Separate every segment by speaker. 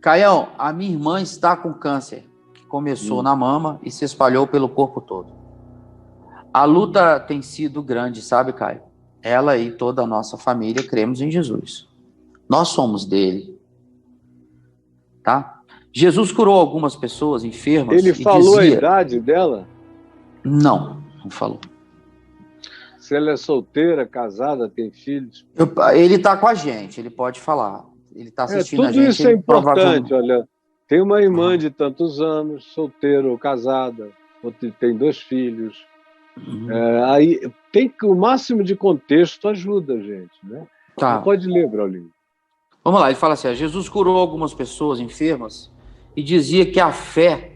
Speaker 1: Caião, a minha irmã está com câncer, que começou na mama e se espalhou pelo corpo todo. A luta tem sido grande, sabe, Caio? Ela e toda a nossa família cremos em Jesus. Nós somos dele, tá? Jesus curou algumas pessoas enfermas
Speaker 2: Ele
Speaker 1: e
Speaker 2: falou a
Speaker 1: dizia...
Speaker 2: idade dela?
Speaker 1: Não falou.
Speaker 2: Se ela é solteira, casada, tem filhos?
Speaker 1: Ele está com a gente, ele pode falar. Ele está assistindo a
Speaker 2: Tudo
Speaker 1: gente,
Speaker 2: isso é
Speaker 1: ele
Speaker 2: importante,
Speaker 1: provavelmente...
Speaker 2: olha. Tem uma irmã de tantos anos, solteira ou casada, ou tem 2 filhos. Aí tem que o máximo de contexto ajuda, gente, né?
Speaker 1: Tá.
Speaker 2: Não pode ler, Braulinho.
Speaker 1: Vamos lá, ele fala assim: Jesus curou algumas pessoas enfermas e dizia que a fé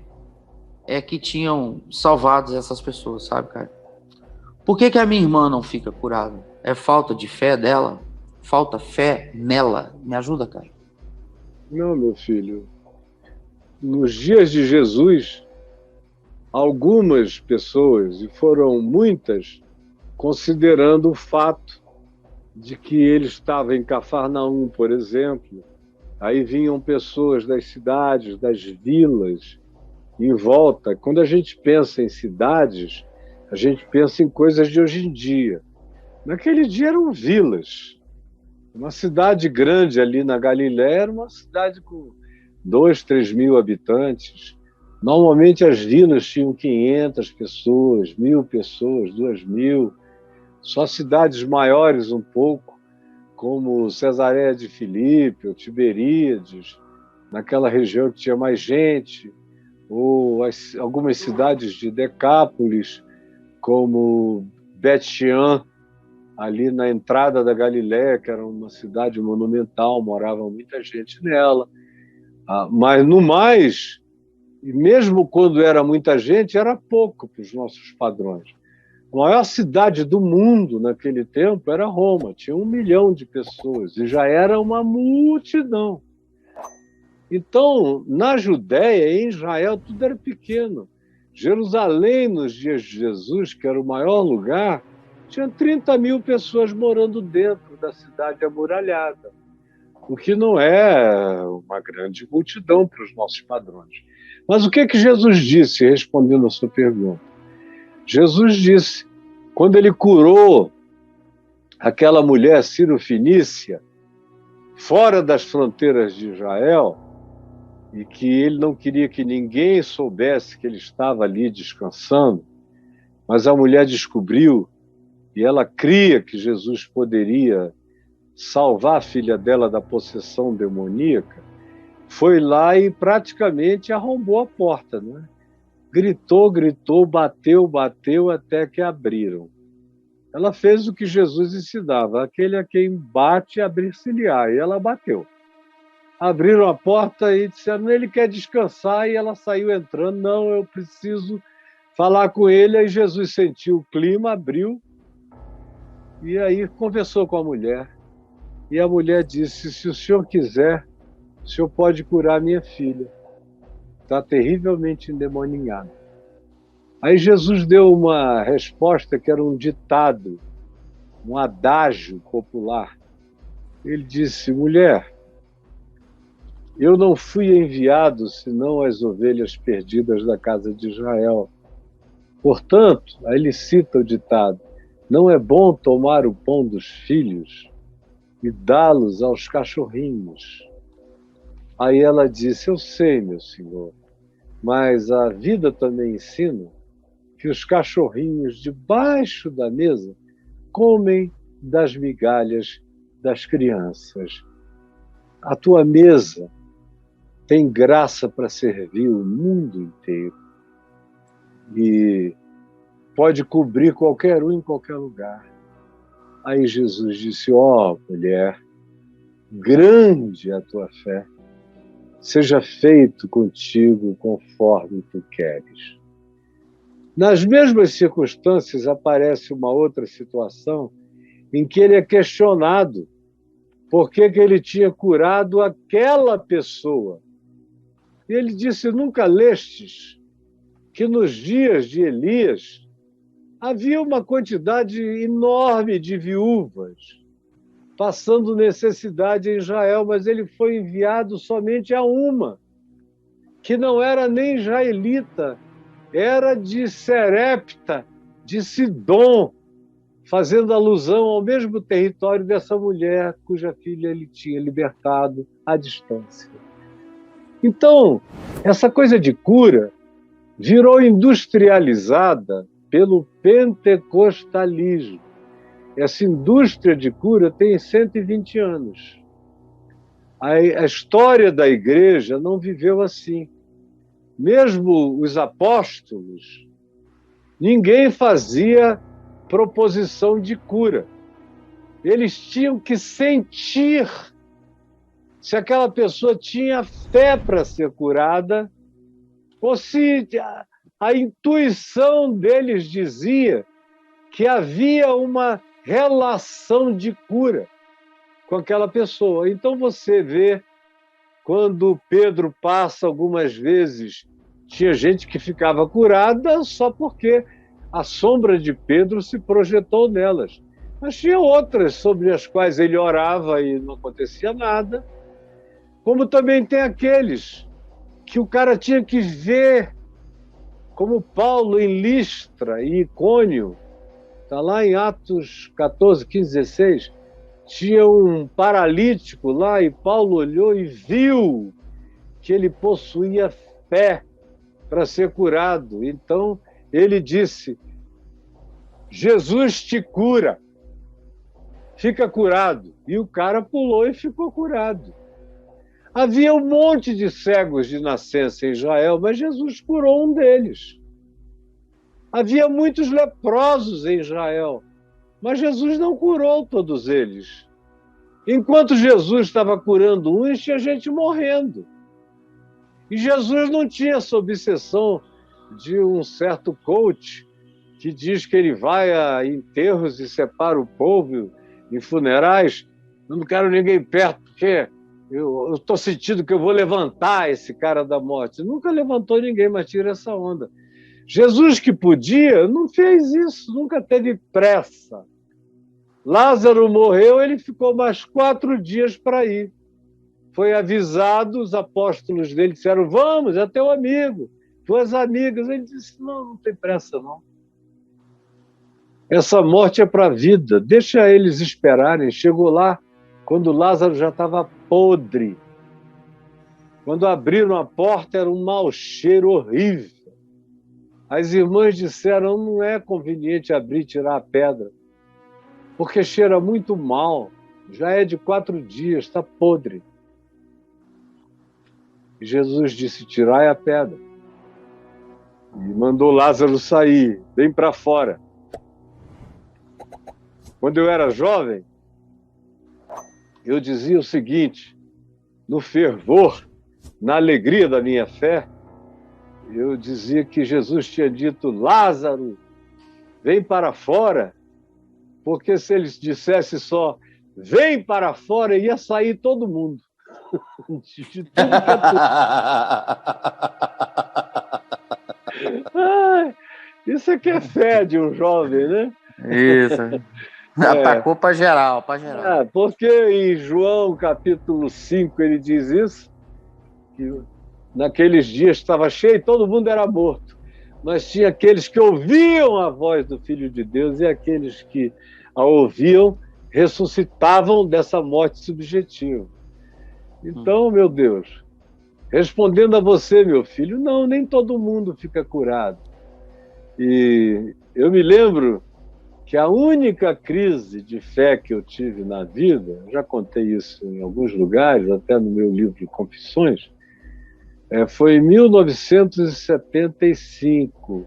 Speaker 1: é que tinham salvado essas pessoas, sabe, cara? Por que a minha irmã não fica curada? É falta de fé dela? Falta fé nela? Me ajuda, cara.
Speaker 2: Não, meu filho. Nos dias de Jesus, algumas pessoas, e foram muitas, considerando o fato de que ele estava em Cafarnaum, por exemplo, aí vinham pessoas das cidades, das vilas, em volta. Quando a gente pensa em cidades, a gente pensa em coisas de hoje em dia. Naquele dia eram vilas. Uma cidade grande ali na Galiléia era uma cidade com 2, 3 mil habitantes. Normalmente as vilas tinham 500 pessoas, 1.000 pessoas, 2.000. Só cidades maiores um pouco, como Cesareia de Filipe ou Tiberíades, naquela região que tinha mais gente, ou algumas cidades de Decápolis, como Bet-Shean, ali na entrada da Galiléia, que era uma cidade monumental, morava muita gente nela. Mas no mais, e mesmo quando era muita gente, era pouco para os nossos padrões. A maior cidade do mundo naquele tempo era Roma, tinha 1 milhão de pessoas, e já era uma multidão. Então, na Judéia e em Israel, tudo era pequeno. Jerusalém, nos dias de Jesus, que era o maior lugar, tinha 30 mil pessoas morando dentro da cidade amuralhada, o que não é uma grande multidão para os nossos padrões. Mas o que Jesus disse, respondendo a sua pergunta? Jesus disse, quando ele curou aquela mulher Ciro-Fenícia, fora das fronteiras de Israel, e que ele não queria que ninguém soubesse que ele estava ali descansando, mas a mulher descobriu, e ela cria que Jesus poderia salvar a filha dela da possessão demoníaca, foi lá e praticamente arrombou a porta, né? Gritou, bateu, até que abriram. Ela fez o que Jesus ensinava, aquele a quem bate, abrir-se-lhe-á, e ela bateu. Abriram a porta e disseram, ele quer descansar, e ela saiu entrando, não, eu preciso falar com ele. Aí Jesus sentiu o clima, abriu, e aí conversou com a mulher. E a mulher disse, se o senhor quiser, o senhor pode curar minha filha. Está terrivelmente endemoniada. Aí Jesus deu uma resposta que era um ditado, um adágio popular. Ele disse, mulher, eu não fui enviado senão as ovelhas perdidas da casa de Israel. Portanto, aí ele cita o ditado, não é bom tomar o pão dos filhos e dá-los aos cachorrinhos. Aí ela disse, eu sei, meu senhor, mas a vida também ensina que os cachorrinhos debaixo da mesa comem das migalhas das crianças. A tua mesa tem graça para servir o mundo inteiro e pode cobrir qualquer um em qualquer lugar. Aí Jesus disse, ó, mulher, grande é a tua fé, seja feito contigo conforme tu queres. Nas mesmas circunstâncias aparece uma outra situação em que ele é questionado por que ele tinha curado aquela pessoa. E ele disse, nunca lestes que nos dias de Elias havia uma quantidade enorme de viúvas passando necessidade em Israel, mas ele foi enviado somente a uma, que não era nem israelita, era de Serepta, de Sidom, fazendo alusão ao mesmo território dessa mulher cuja filha ele tinha libertado à distância. Então, essa coisa de cura virou industrializada pelo pentecostalismo. Essa indústria de cura tem 120 anos. A história da igreja não viveu assim. Mesmo os apóstolos, ninguém fazia proposição de cura. Eles tinham que sentir se aquela pessoa tinha fé para ser curada ou se a intuição deles dizia que havia uma relação de cura com aquela pessoa. Então você vê, quando Pedro passa algumas vezes, tinha gente que ficava curada só porque a sombra de Pedro se projetou nelas. Mas tinha outras sobre as quais ele orava e não acontecia nada. Como também tem aqueles que o cara tinha que ver, como Paulo em Listra e Icônio, está lá em Atos 14, 15, 16, tinha um paralítico lá e Paulo olhou e viu que ele possuía fé para ser curado. Então ele disse: Jesus te cura, fica curado. E o cara pulou e ficou curado. Havia um monte de cegos de nascença em Israel, mas Jesus curou um deles. Havia muitos leprosos em Israel, mas Jesus não curou todos eles. Enquanto Jesus estava curando uns, tinha gente morrendo. E Jesus não tinha essa obsessão de um certo coach que diz que ele vai a enterros e separa o povo em funerais. Eu não quero ninguém perto, porque eu estou sentindo que eu vou levantar esse cara da morte. Nunca levantou ninguém, mas tira essa onda. Jesus, que podia, não fez isso, nunca teve pressa. Lázaro morreu, ele ficou mais 4 dias para ir. Foi avisado, os apóstolos dele disseram: vamos, é teu amigo, tuas amigas. Ele disse: não tem pressa, não. Essa morte é para a vida, deixa eles esperarem. Chegou lá quando Lázaro já estava podre. Quando abriram a porta, era um mau cheiro horrível. As irmãs disseram: não é conveniente abrir e tirar a pedra, porque cheira muito mal, já é de 4 dias, está podre. E Jesus disse: tirai a pedra. E mandou Lázaro sair, bem para fora. Quando eu era jovem, eu dizia o seguinte, no fervor, na alegria da minha fé, eu dizia que Jesus tinha dito: Lázaro, vem para fora, porque se ele dissesse só vem para fora, ia sair todo mundo. De tudo que é tudo. Isso aqui é fé de um jovem, né?
Speaker 1: Isso. Atacou para geral, para geral.
Speaker 2: Porque em João capítulo 5 ele diz isso, que naqueles dias estava cheio, todo mundo era morto, mas tinha aqueles que ouviam a voz do Filho de Deus e aqueles que a ouviam ressuscitavam dessa morte subjetiva. Então, meu Deus, respondendo a você, meu filho, não, nem todo mundo fica curado. E eu me lembro que a única crise de fé que eu tive na vida, já contei isso em alguns lugares, até no meu livro de Confissões, foi em 1975.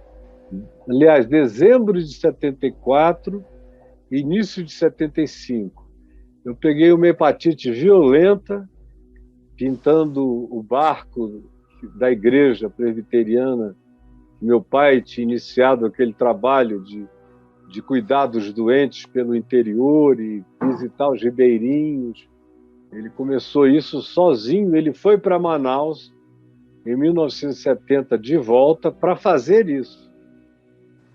Speaker 2: Aliás, dezembro de 74, início de 75. Eu peguei uma hepatite violenta, pintando o barco da igreja presbiteriana. Meu pai tinha iniciado aquele trabalho de cuidar dos doentes pelo interior e visitar os ribeirinhos. Ele começou isso sozinho, ele foi para Manaus em 1970 de volta para fazer isso.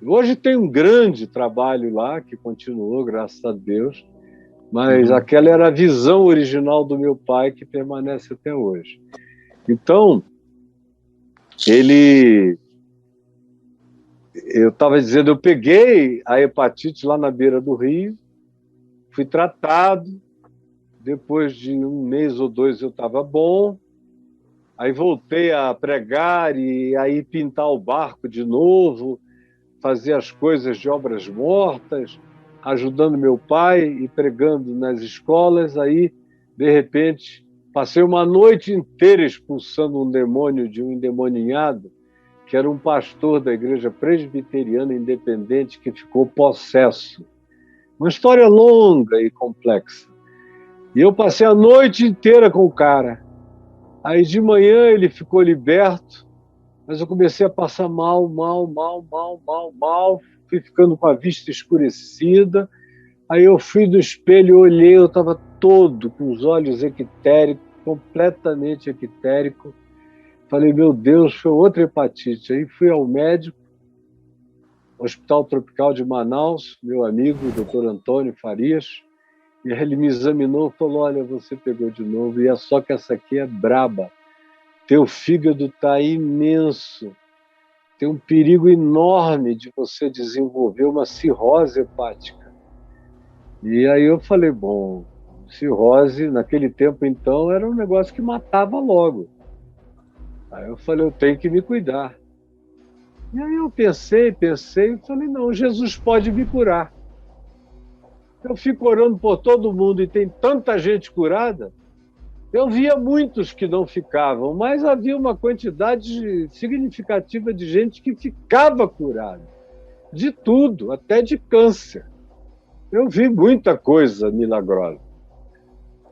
Speaker 2: Hoje tem um grande trabalho lá, que continuou, graças a Deus, Mas aquela era a visão original do meu pai, que permanece até hoje. Então, eu estava dizendo, eu peguei a hepatite lá na beira do rio, fui tratado, depois de 1 mês ou 2 eu estava bom, aí voltei a pregar e aí pintar o barco de novo, fazer as coisas de obras mortas, ajudando meu pai e pregando nas escolas. Aí, de repente, passei uma noite inteira expulsando um demônio de um endemoninhado, que era um pastor da igreja presbiteriana independente que ficou possesso. Uma história longa e complexa. E eu passei a noite inteira com o cara. Aí de manhã ele ficou liberto, mas eu comecei a passar mal. Fui ficando com a vista escurecida. Aí eu fui do espelho, olhei, eu estava todo com os olhos equitéricos, completamente equitérico. Falei, meu Deus, foi outra hepatite. Aí fui ao médico, Hospital Tropical de Manaus, meu amigo, o doutor Antônio Farias, e ele me examinou e falou, olha, você pegou de novo, e é só que essa aqui é braba. Teu fígado está imenso. Tem um perigo enorme de você desenvolver uma cirrose hepática. E aí eu falei, bom, cirrose, naquele tempo então, era um negócio que matava logo. Aí eu falei, eu tenho que me cuidar. E aí eu pensei e falei, não, Jesus pode me curar. Eu fico orando por todo mundo e tem tanta gente curada. Eu via muitos que não ficavam, mas havia uma quantidade significativa de gente que ficava curada. De tudo, até de câncer. Eu vi muita coisa milagrosa.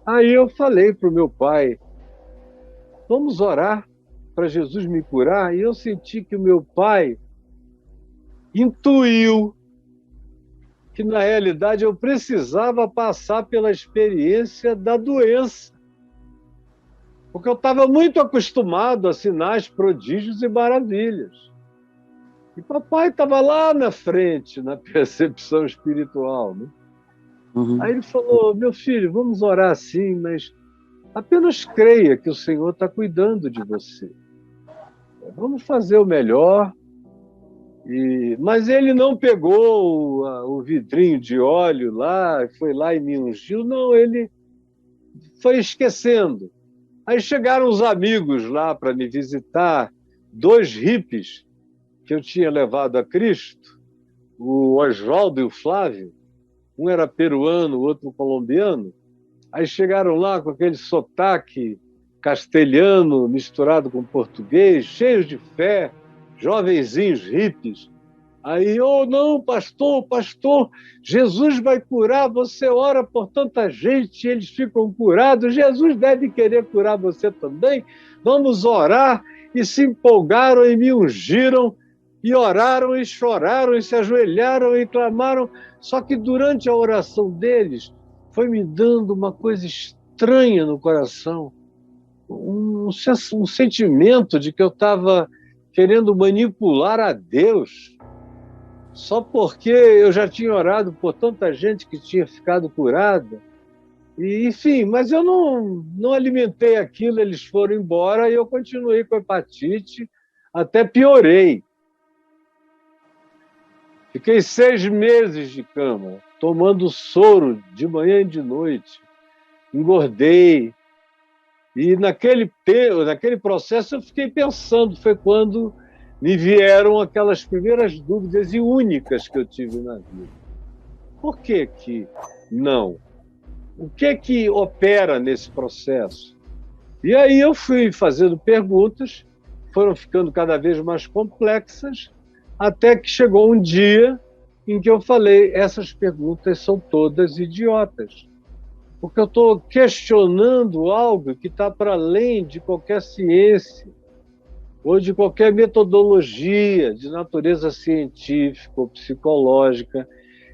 Speaker 2: Aí eu falei para o meu pai, vamos orar para Jesus me curar? E eu senti que o meu pai intuiu que, na realidade, eu precisava passar pela experiência da doença. Porque eu estava muito acostumado a sinais, prodígios e maravilhas. E papai estava lá na frente, na percepção espiritual. Né? Aí ele falou, meu filho, vamos orar sim, mas apenas creia que o Senhor está cuidando de você. Vamos fazer o melhor. Mas ele não pegou o vidrinho de óleo lá, foi lá e me ungiu. Não, ele foi esquecendo. Aí chegaram os amigos lá para me visitar, 2 hippies que eu tinha levado a Cristo, o Oswaldo e o Flávio. Um era peruano, o outro colombiano. Aí chegaram lá com aquele sotaque castelhano misturado com português, cheios de fé, jovenzinhos hippies. Aí, não, pastor, Jesus vai curar, você ora por tanta gente, eles ficam curados, Jesus deve querer curar você também, vamos orar. E se empolgaram e me ungiram, e oraram e choraram, e se ajoelharam e clamaram, só que durante a oração deles, foi me dando uma coisa estranha no coração, um sentimento de que eu estava querendo manipular a Deus, só porque eu já tinha orado por tanta gente que tinha ficado curada. E, enfim, mas eu não alimentei aquilo, eles foram embora e eu continuei com a hepatite, até piorei. Fiquei 6 meses de cama, tomando soro de manhã e de noite. Engordei. E naquele processo eu fiquei pensando, foi quando me vieram aquelas primeiras dúvidas e únicas que eu tive na vida. Por que que não? O que que opera nesse processo? E aí eu fui fazendo perguntas, foram ficando cada vez mais complexas, até que chegou um dia em que eu falei, essas perguntas são todas idiotas. Porque eu estou questionando algo que está para além de qualquer ciência ou de qualquer metodologia de natureza científica ou psicológica.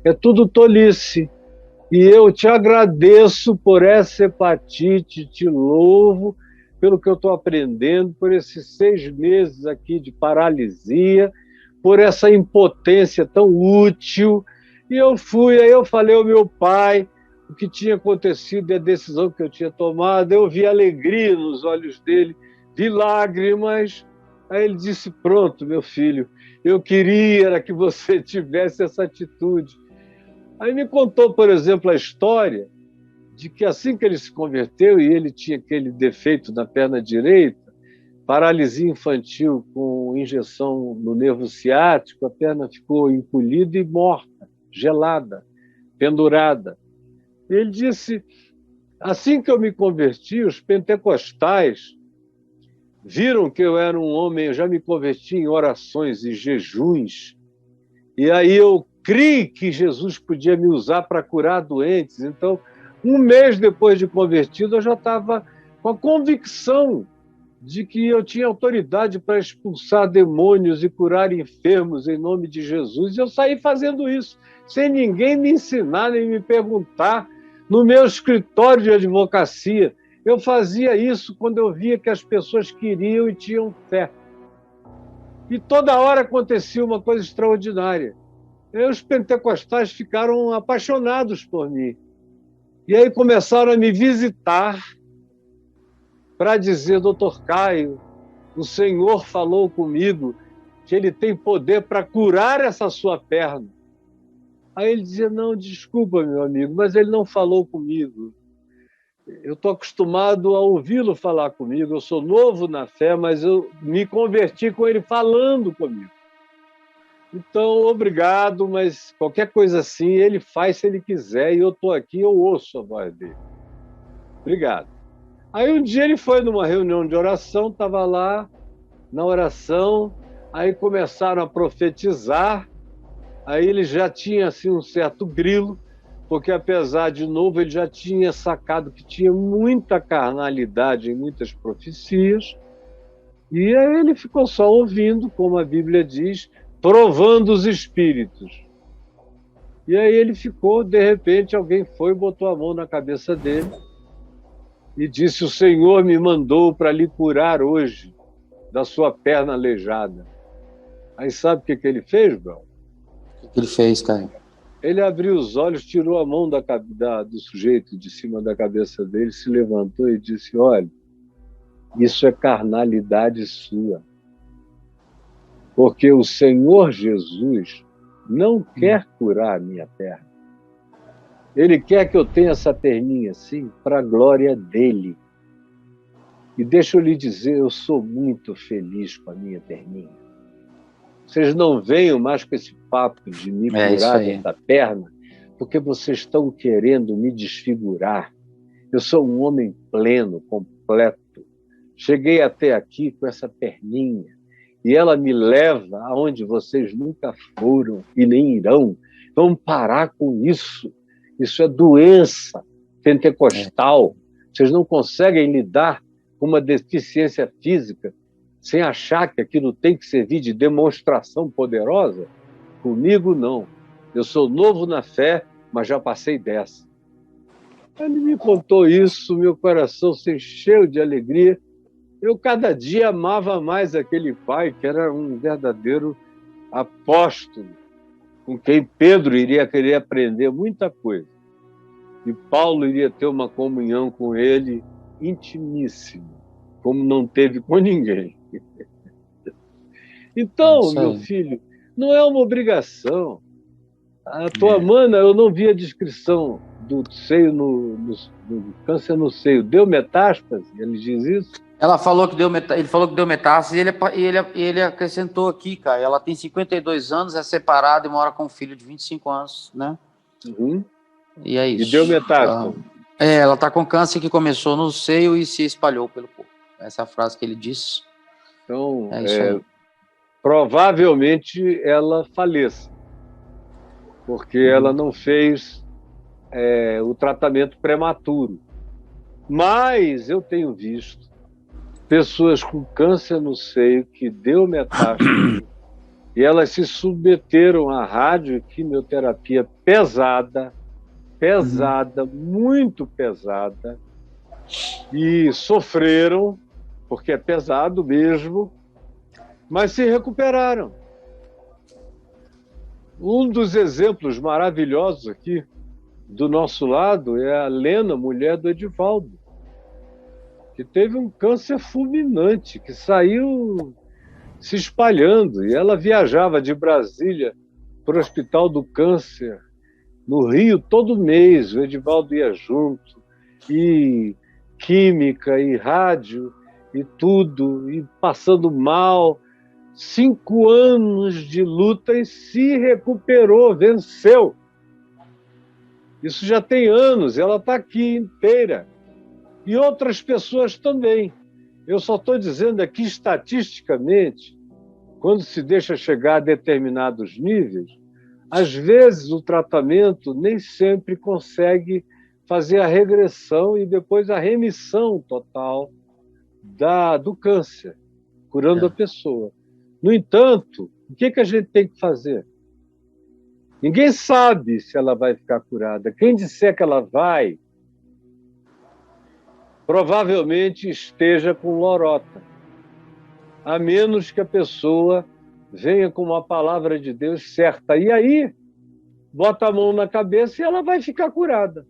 Speaker 2: É tudo tolice. E eu te agradeço por essa hepatite, te louvo pelo que eu estou aprendendo, por esses 6 meses aqui de paralisia, por essa impotência tão útil. E aí eu falei ao meu pai, o que tinha acontecido e a decisão que eu tinha tomado. Eu vi alegria nos olhos dele, vi lágrimas. Aí ele disse: pronto, meu filho, eu queria era que você tivesse essa atitude. Aí me contou, por exemplo, a história de que assim que ele se converteu, e ele tinha aquele defeito na perna direita, paralisia infantil com injeção no nervo ciático, a perna ficou encolhida e morta, gelada, pendurada. Ele disse: assim que eu me converti, os pentecostais viram que eu era um homem, eu já me converti em orações e jejuns, e aí eu criei que Jesus podia me usar para curar doentes. Então, um mês depois de convertido, eu já estava com a convicção de que eu tinha autoridade para expulsar demônios e curar enfermos em nome de Jesus. E eu saí fazendo isso, sem ninguém me ensinar nem me perguntar, no meu escritório de advocacia. Eu fazia isso quando eu via que as pessoas queriam e tinham fé. E toda hora acontecia uma coisa extraordinária. E os pentecostais ficaram apaixonados por mim. E aí começaram a me visitar para dizer: doutor Caio, o Senhor falou comigo que ele tem poder para curar essa sua perna. Aí ele dizia: não, desculpa, meu amigo, mas ele não falou comigo. Eu estou acostumado a ouvi-lo falar comigo, eu sou novo na fé, mas eu me converti com ele falando comigo. Então, obrigado, mas qualquer coisa assim, ele faz se ele quiser, e eu estou aqui, eu ouço a voz dele. Obrigado. Aí um dia ele foi numa reunião de oração, estava lá na oração, aí começaram a profetizar, aí ele já tinha assim, um certo grilo, porque apesar de novo ele já tinha sacado que tinha muita carnalidade em muitas profecias, e aí ele ficou só ouvindo, como a Bíblia diz, provando os espíritos. E aí ele ficou, de repente alguém foi e botou a mão na cabeça dele e disse: o Senhor me mandou para lhe curar hoje da sua perna aleijada. Aí sabe o que ele fez, Bel?
Speaker 1: O que ele fez, Caio?
Speaker 2: Ele abriu os olhos, tirou a mão do sujeito de cima da cabeça dele, se levantou e disse: olha, isso é carnalidade sua. Porque o Senhor Jesus não quer curar a minha perna. Ele quer que eu tenha essa perninha assim para a glória dele. E deixa eu lhe dizer, eu sou muito feliz com a minha perninha. Vocês não venham mais com esse papo de me curar dessa perna, porque vocês estão querendo me desfigurar. Eu sou um homem pleno, completo. Cheguei até aqui com essa perninha, e ela me leva aonde vocês nunca foram e nem irão. Vamos parar com isso. Isso é doença pentecostal. Vocês não conseguem lidar com uma deficiência física sem achar que aquilo tem que servir de demonstração poderosa? Comigo, não. Eu sou novo na fé, mas já passei dessa. Ele me contou isso, meu coração se encheu de alegria. Eu, cada dia, amava mais aquele pai, que era um verdadeiro apóstolo, com quem Pedro iria querer aprender muita coisa. E Paulo iria ter uma comunhão com ele intimíssima, como não teve com ninguém. Então, meu filho, não é uma obrigação. A tua mana, eu não vi a descrição do seio do câncer no seio. Deu metástase? Ele diz isso?
Speaker 1: Ela falou que ele falou que deu metástase, e ele acrescentou aqui, cara, ela tem 52 anos, é separada e mora com um filho de 25 anos, né?
Speaker 2: Uhum.
Speaker 1: E é isso.
Speaker 2: E deu metástase?
Speaker 1: Ela tá com câncer que começou no seio e se espalhou pelo corpo. Essa é a frase que ele disse.
Speaker 2: Então, provavelmente ela faleça, porque ela não fez o tratamento prematuro. Mas eu tenho visto pessoas com câncer no seio que deu metástase e elas se submeteram à radioquimioterapia pesada, muito pesada, e sofreram, porque é pesado mesmo, mas se recuperaram. Um dos exemplos maravilhosos aqui do nosso lado é a Lena, mulher do Edivaldo, que teve um câncer fulminante, que saiu se espalhando. E ela viajava de Brasília para o Hospital do Câncer, no Rio, todo mês. O Edivaldo ia junto, e química, e rádio, e tudo, e passando mal. 5 anos de luta e se recuperou, venceu. Isso já tem anos, ela está aqui inteira. E outras pessoas também. Eu só estou dizendo aqui, estatisticamente, quando se deixa chegar a determinados níveis, às vezes o tratamento nem sempre consegue fazer a regressão e depois a remissão total do câncer, curando a pessoa. No entanto, o que a gente tem que fazer? Ninguém sabe se ela vai ficar curada. Quem disser que ela vai, provavelmente esteja com lorota, a menos que a pessoa venha com uma palavra de Deus certa. E aí, bota a mão na cabeça e ela vai ficar curada.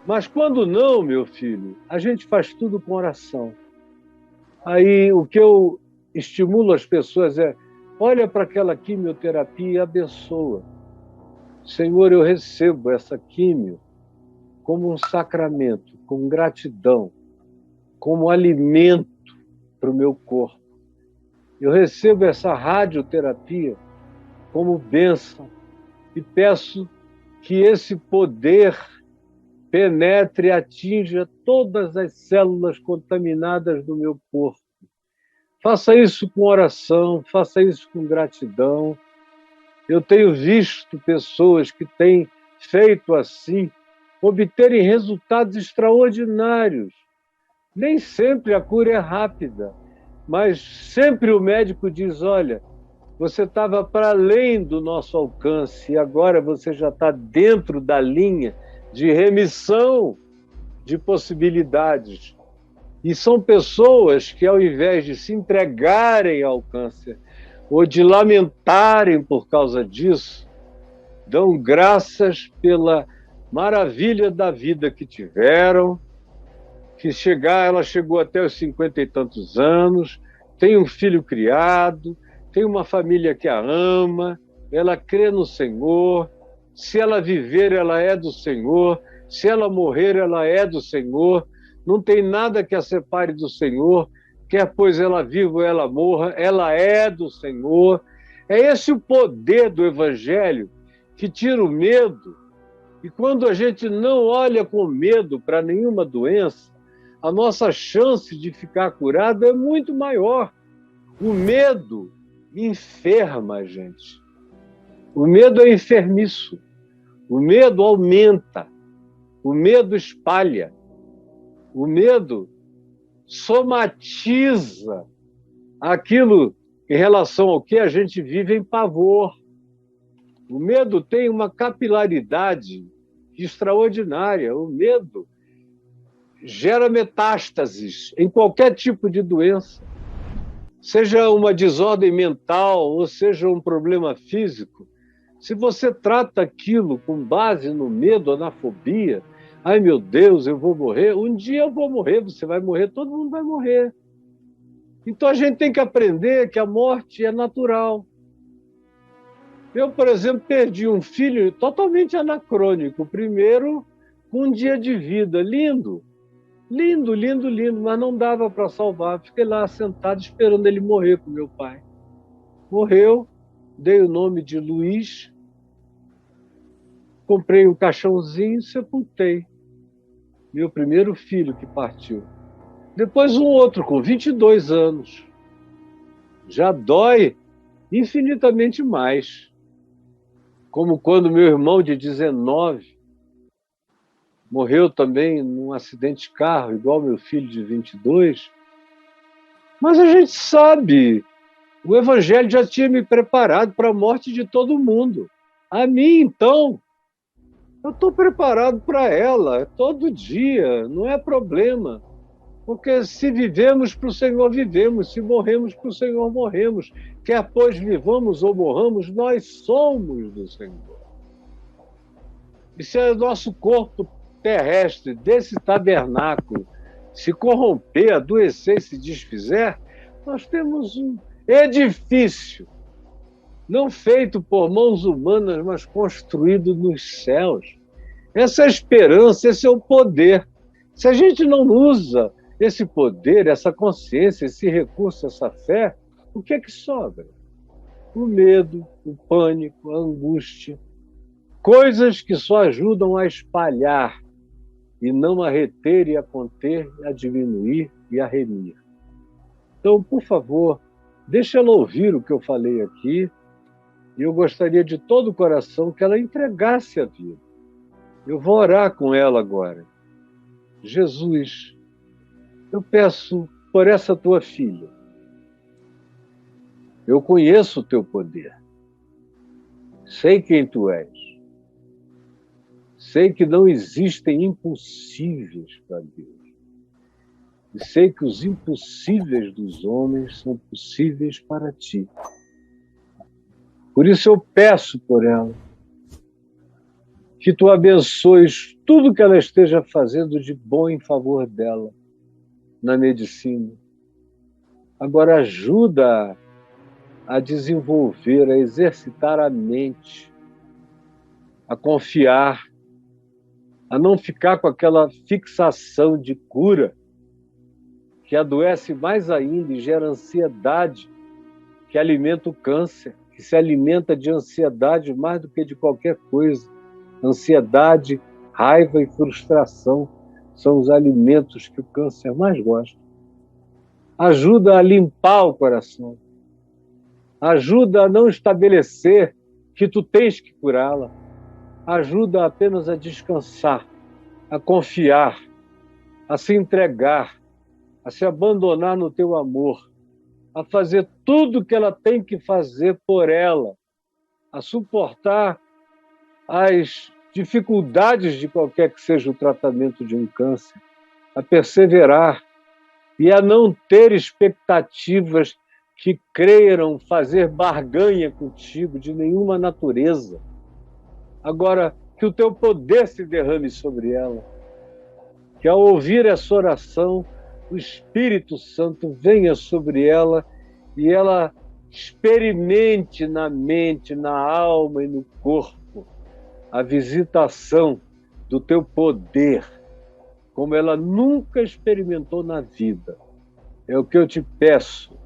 Speaker 2: Mas quando não, meu filho, a gente faz tudo com oração. Aí o que eu estimulo as pessoas é: olha para aquela quimioterapia e abençoa. Senhor, eu recebo essa quimio como um sacramento, com gratidão, como alimento para o meu corpo. Eu recebo essa radioterapia como bênção e peço que esse poder penetre e atinja todas as células contaminadas do meu corpo. Faça isso com oração, faça isso com gratidão. Eu tenho visto pessoas que têm feito assim, obterem resultados extraordinários. Nem sempre a cura é rápida, mas sempre o médico diz: olha, você estava para além do nosso alcance e agora você já está dentro da linha de remissão de possibilidades. E são pessoas que, ao invés de se entregarem ao câncer ou de lamentarem por causa disso, dão graças pela maravilha da vida que tiveram, ela chegou até os 50 e tantos anos, tem um filho criado, tem uma família que a ama, ela crê no Senhor. Se ela viver, ela é do Senhor. Se ela morrer, ela é do Senhor. Não tem nada que a separe do Senhor. Quer pois ela viva ou ela morra, ela é do Senhor. É esse o poder do Evangelho que tira o medo. E quando a gente não olha com medo para nenhuma doença, a nossa chance de ficar curado é muito maior. O medo enferma a gente. O medo é enfermiço. O medo aumenta. O medo espalha. O medo somatiza aquilo em relação ao que a gente vive em pavor. O medo tem uma capilaridade extraordinária. O medo gera metástases em qualquer tipo de doença. Seja uma desordem mental ou seja um problema físico, se você trata aquilo com base no medo ou na fobia, ai meu Deus, eu vou morrer, um dia eu vou morrer, você vai morrer, todo mundo vai morrer. Então a gente tem que aprender que a morte é natural. Eu, por exemplo, perdi um filho totalmente anacrônico, primeiro com um dia de vida, lindo, lindo, lindo, lindo, mas não dava para salvar. Fiquei lá sentado esperando ele morrer com meu pai. Morreu, dei o nome de Luiz, comprei um caixãozinho e sepultei. Meu primeiro filho que partiu. Depois um outro com 22 anos. Já dói infinitamente mais. Como quando meu irmão de 19 morreu também num acidente de carro, igual meu filho de 22. Mas a gente sabe, o Evangelho já tinha me preparado para a morte de todo mundo. A mim, então, eu estou preparado para ela, todo dia, não é problema. Porque se vivemos para o Senhor, vivemos. Se morremos para o Senhor, morremos. Quer pois vivamos ou morramos, nós somos do Senhor. E se o nosso corpo terrestre, desse tabernáculo, se corromper, adoecer e se desfizer, nós temos um edifício, não feito por mãos humanas, mas construído nos céus. Essa é a esperança, esse é o poder. Se a gente não usa esse poder, essa consciência, esse recurso, essa fé, o que é que sobra? O medo, o pânico, a angústia. Coisas que só ajudam a espalhar e não a reter e a conter, a diminuir e a remir. Então, por favor, deixa ela ouvir o que eu falei aqui, e eu gostaria de todo o coração que ela entregasse a vida. Eu vou orar com ela agora. Jesus, eu peço por essa tua filha. Eu conheço o teu poder. Sei quem tu és. Sei que não existem impossíveis para Deus. E sei que os impossíveis dos homens são possíveis para ti. Por isso eu peço por ela que tu abençoes tudo que ela esteja fazendo de bom em favor dela na medicina. Agora ajuda a desenvolver, a exercitar a mente, a confiar, a não ficar com aquela fixação de cura que adoece mais ainda e gera ansiedade, que alimenta o câncer, que se alimenta de ansiedade mais do que de qualquer coisa. Ansiedade, raiva e frustração são os alimentos que o câncer mais gosta. Ajuda a limpar o coração. Ajuda a não estabelecer que tu tens que curá-la. Ajuda apenas a descansar, a confiar, a se entregar, a se abandonar no teu amor, a fazer tudo o que ela tem que fazer por ela, a suportar as dificuldades de qualquer que seja o tratamento de um câncer, a perseverar e a não ter expectativas que queiram fazer barganha contigo de nenhuma natureza. Agora, que o teu poder se derrame sobre ela, que ao ouvir essa oração, o Espírito Santo venha sobre ela e ela experimente na mente, na alma e no corpo a visitação do teu poder, como ela nunca experimentou na vida. É o que eu te peço,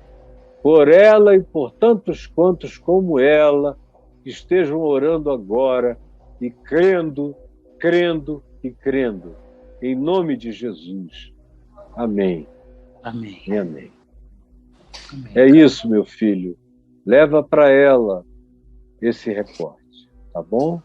Speaker 2: por ela e por tantos quantos como ela, que estejam orando agora e crendo, crendo e crendo. Em nome de Jesus. Amém.
Speaker 1: Amém.
Speaker 2: E amém. Amém. É isso, meu filho. Leva para ela esse recorte, tá bom?